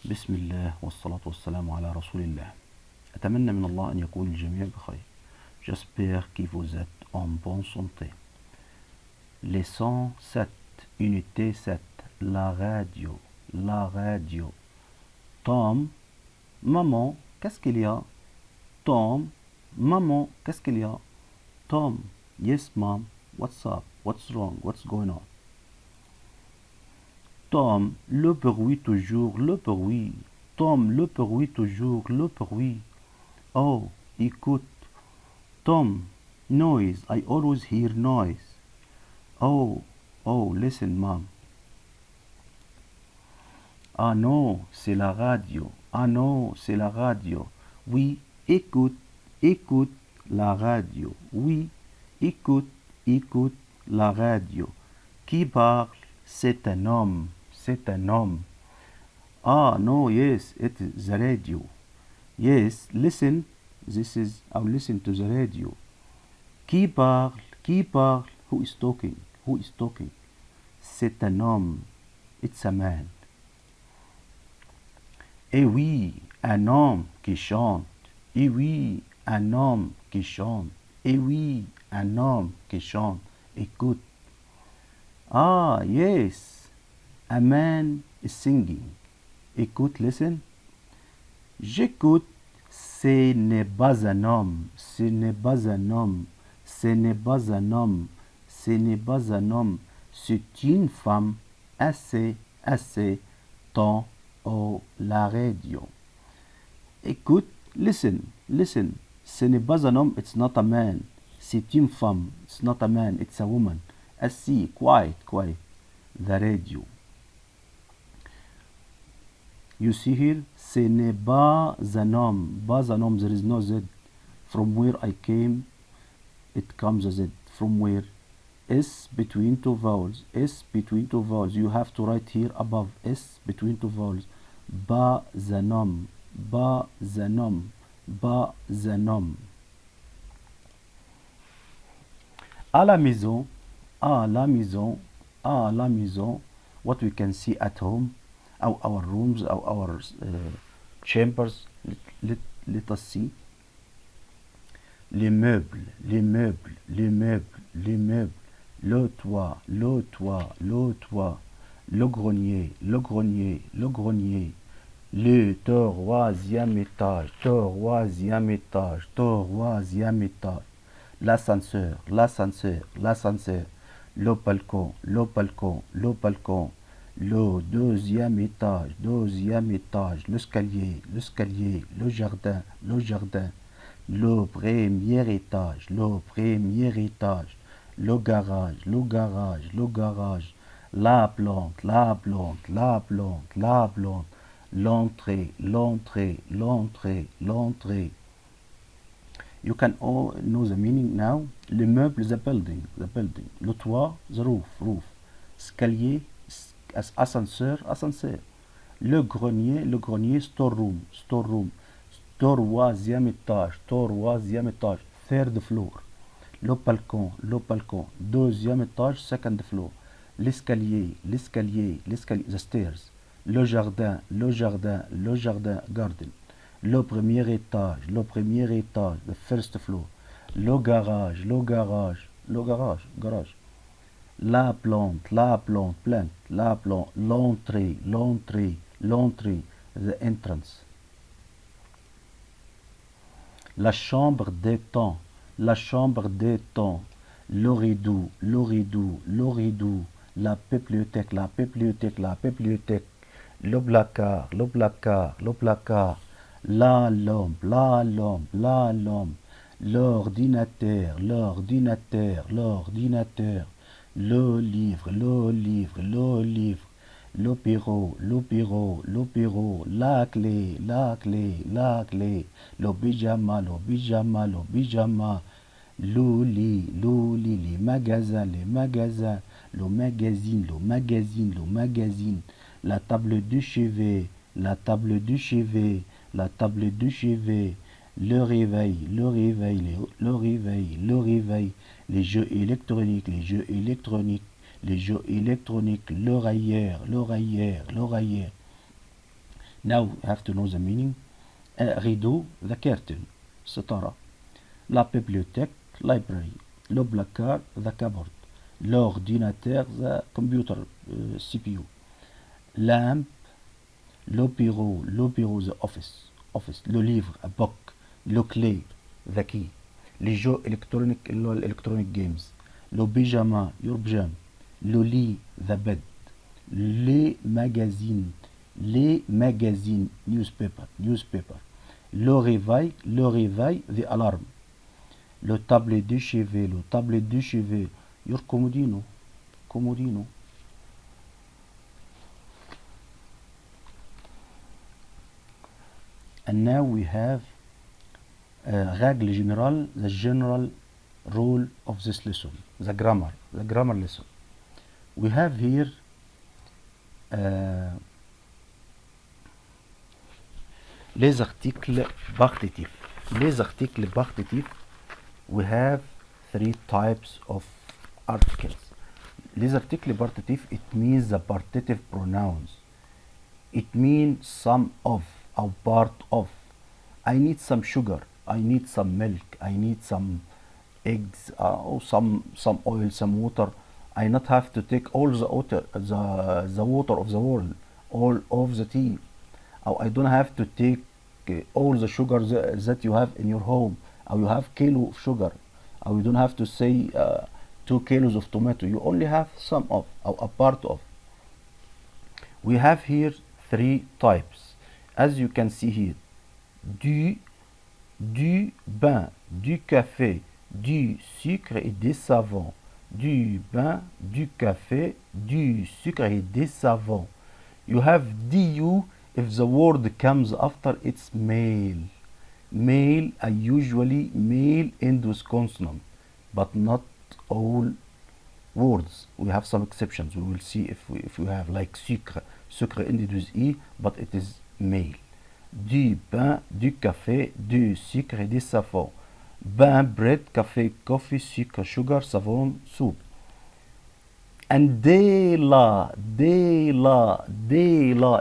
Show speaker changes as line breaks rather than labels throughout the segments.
بسم الله والصلاة والسلام على رسول الله. أتمنى من الله أن يكون الجميع بخير. J'espère que vous êtes en bonne santé. Leçon 7, unité 7, la radio, la radio. Tom, maman, qu'est-ce qu'il y a? Tom, maman, qu'est-ce qu'il y a? Tom, yes mom, what's up? What's wrong? What's going on? Tom, le bruit toujours, le bruit. Tom, le bruit toujours, le bruit. Oh, écoute. Tom, noise. I always hear noise. Oh, listen, mom. Ah non, c'est la radio. Ah non, c'est la radio. Oui, écoute, écoute la radio. Oui, écoute, écoute la radio. Qui parle? C'est un homme. C'est un homme. Ah no, yes, it is the radio. Yes, listen. This is, I'll listen to the radio. Qui parle? Qui parle? Who is talking? Who is talking? C'est un homme. It's a man. Eh oui, un homme qui chante. Eh oui, un homme qui chante. Eh oui, un homme qui chante. Écoute. Ah, yes, a man is singing. Écoute, listen. J'écoute. Ce n'est pas un homme. Ce n'est pas un homme. Ce n'est pas un homme. Ce n'est pas un homme. C'est une femme assez temps au la radio. Écoute, listen, listen. Ce n'est pas un homme, it's not a man. C'est une femme, it's not a man, it's a woman. Assis, quiet. The radio. You see here, ce n'est pas un homme. Pas un homme, there is no Z. From where I came, it comes a Z. From where? S between two vowels. S between two vowels. You have to write here above. S between two vowels. Pas un homme. Pas un homme. Pas un homme. À la maison. À la maison. À la maison. What we can see at home. Our rooms, our chambers. Let us see. Les meubles, les meubles, les meubles, les meubles. Le toit, le toit, le toit. Le grenier, le grenier, le grenier. Le troisième étage, troisième étage, troisième étage. L'ascenseur, l'ascenseur, l'ascenseur. Le balcon, le balcon, le balcon. Le deuxième étage, deuxième étage. L'escalier, l'escalier, le jardin, le jardin. Le premier étage, le premier étage. Le garage, le garage, le garage. La plante, la plante, la plante, la plante. L'entrée, l'entrée, l'entrée, l'entrée. You can all know the meaning now. Le meuble, the building, the building. Le toit, the roof, roof. Escalier, ascenseur, ascenseur. Le grenier, storeroom, storeroom. Troisième étage, troisième étage. Third floor. Le balcon, deuxième étage, second floor. L'escalier, l'escalier, l'escalier, the stairs. Le jardin, le jardin, le jardin, garden. Le premier étage, the first floor. Le garage, le garage, le garage, garage. La plante, plant, la plante. L'entrée, l'entrée, l'entrée, the entrance. La chambre des temps, la chambre des temps. Le rideau, le rideau, le rideau. La bibliothèque, la bibliothèque, la bibliothèque. Le placard, le placard, le placard. La lampe, la lampe, la lampe. L'ordinateur, l'ordinateur, l'ordinateur. Le livre, le livre, le livre. Le bureau, le bureau, le bureau. La clé, la clé, la clé. Le pyjama, le pyjama, le pyjama. Le lit, les magasins, les magasins. Le magazine, le magazine, le magazine. La table de chevet, la table de chevet, la table de chevet. Le réveil, le réveil, le réveil, le réveil. Les jeux électroniques, les jeux électroniques. Les jeux électroniques, l'oreillère, l'oreillère, l'oreillère. Now you have to know the meaning. Rideau, the curtain, ستارة. La bibliothèque, library. Le placard, the cupboard. L'ordinateur, the computer, CPU. Lamp, le bureau, the office. Le livre, a book. Le clé, the key. Les jeux électroniques, اللي هو electronic games. Le pyjama, your pyjama. Le lit, the bed. Les magazines, newspaper. Le réveil, the alarm. Le tablette de chevet, your comodino. And now we have règle générale, the general rule of this lesson, the grammar lesson. We have here les articles partitifs. We have three types of articles. Les articles partitifs, it means the partitive pronouns. It means some of or part of. I need some sugar. I need some milk. I need some eggs, or some oil, some water. I not have to take all the water, the water of the world, all of the tea. Or I don't have to take all the sugar that you have in your home. Or you have kilo of sugar. Or you don't have to say 2 kilos of tomato. You only have some of, or a part of. We have here three types, as you can see here. Du pain, du café, du sucre et des savons. Du pain, du café, du sucre et des savons. You have du if the word comes after its male. Male, usually male end with consonant, but not all words. We have some exceptions. We will see if we have like sucre ended with e, but it is male. Du pain, du café, du sucre et des savons. Pain, bread, café, coffee, sucre, sugar, savon, soup. And de la,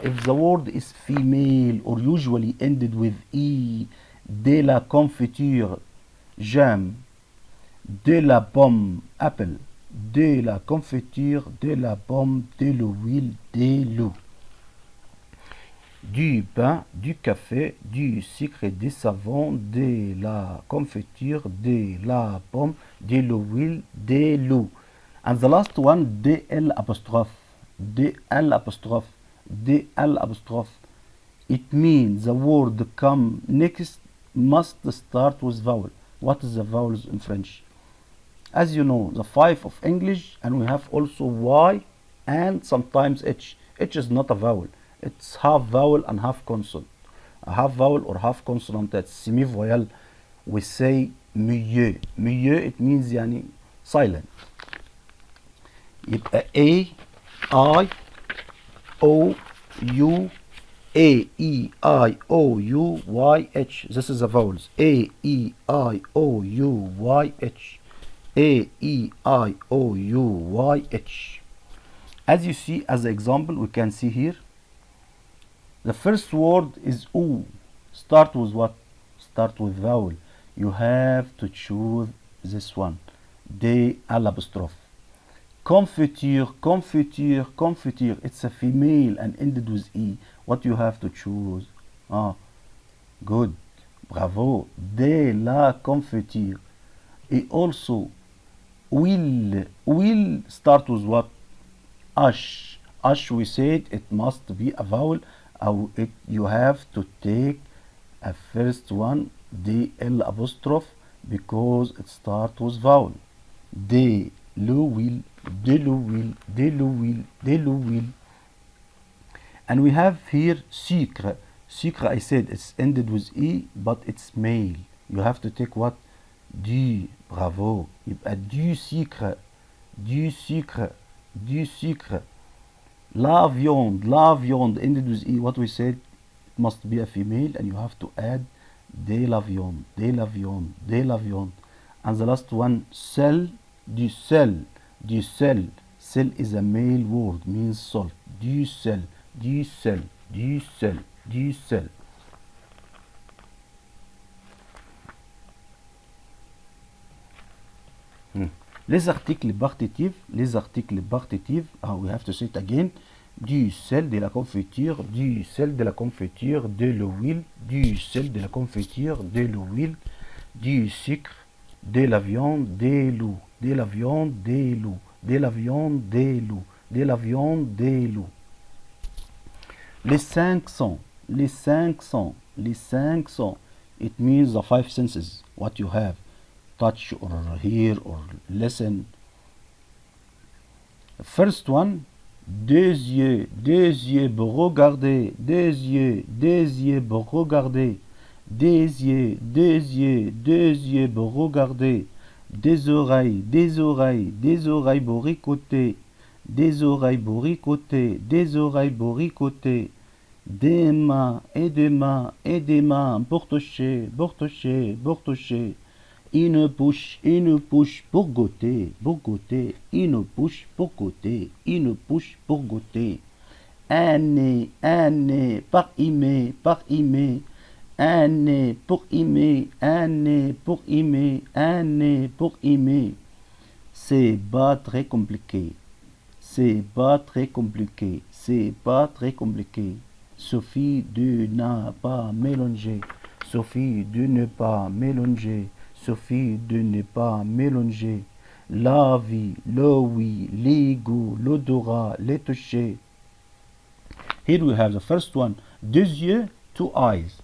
if the word is female or usually ended with e, de la confiture, jam. De la pomme, apple. De la confiture, de la pomme, de l'huile, de l'eau. Du pain, du café, du sucre et des savons, de la confiture, de la pomme, de l'huile, de l'eau. And the last one, DL apostrophe. It means the word come next must start with vowel. What is the vowels in French? As you know, the 5 of English, and we have also Y and sometimes H. H is not a vowel. It's half vowel and half consonant. A half vowel or half consonant, that's semi-voyelle. We say mieux. Mieux, it means يعني silent. يبقى A, I, O, U, A, E, I, O, U, Y, H. This is the vowels. A, E, I, O, U, Y, H. A, E, I, O, U, Y, H. As you see, as an example, we can see here, the first word is O. Start with what? Start with vowel. You have to choose this one. De l'apostrophe. Confiture. It's a female and ended with E. What you have to choose? Good. Bravo. De la confiture. Et also, will start with what? Ash. We said it must be a vowel. You have to take a first one, DL apostrophe, because it starts with vowel. De l'huile. And we have here sucre. I said it's ended with E, but it's male. You have to take what? Du. Bravo. يبقى du sucre. La viande ended with E. What we said, it must be a female, and you have to add de la viande. And the last one, sel. Sel is a male word, means salt. Du sel. du sel. Les articles partitifs, we have to say it again. Du sel, de la confiture, du sel, de la confiture, de l'huile, du sel, de la confiture, de l'huile, du sucre, de la viande, de l'eau, de la viande, de l'eau, de la viande, de l'eau, de la viande, de l'eau. Les 500, les 500, les 500. It means the five senses, what you have. Touch or hear or listen. First one, deux yeux pour regarder, deux yeux pour regarder, deux yeux pour regarder, des oreilles pour écouter, des oreilles pour écouter, des oreilles pour écouter, des mains pour toucher, pour toucher, pour toucher. Une bouche pour goûter, une bouche pour goûter, une bouche pour goûter. Un nez par aimer, un nez pour aimer, un nez pour aimer, un nez pour aimer. C'est pas très compliqué, c'est pas très compliqué, c'est pas très compliqué. Suffit de ne pas mélanger, suffit de ne pas mélanger. Suffit de ne pas mélanger la vie, le oui, les goûts, l'odorat, les touchés. Here we have the first one. Deux yeux, two eyes.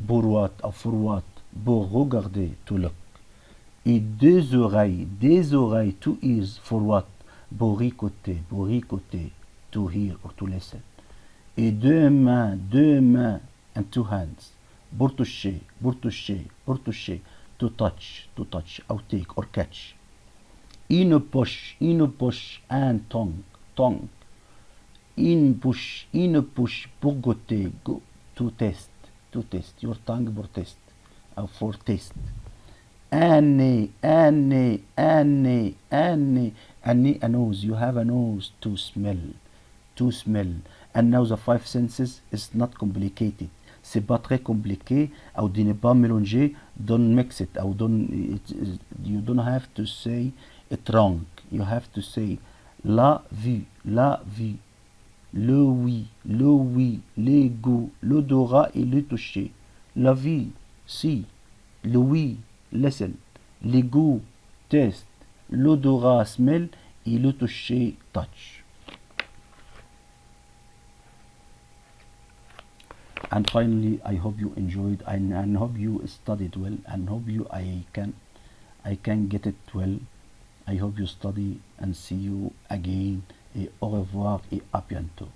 Pour what? For what? Pour regarder, to look. Et deux oreilles, two ears, for what? Pour écouter, to hear or to listen. Et deux mains, and two hands. Pour toucher, to touch, or take, or catch. Une poche, and tongue. Une bouche, pour goûter, to taste, your tongue for taste, or for taste. Un nez, a nose, you have a nose to smell, and now the five senses is not complicated. C'est pas très compliqué, ou de ne pas mélanger, don't mix it, ou you don't have to say it wrong, you have to say la vue, le oui, les goûts, l'odorat et le toucher. La vue, see, le oui, listen, les goûts, taste, l'odorat, smell et le toucher, touch. And finally, I hope you enjoyed and hope you studied well and hope I can get it well. I hope you study and see you again et au revoir et à bientôt.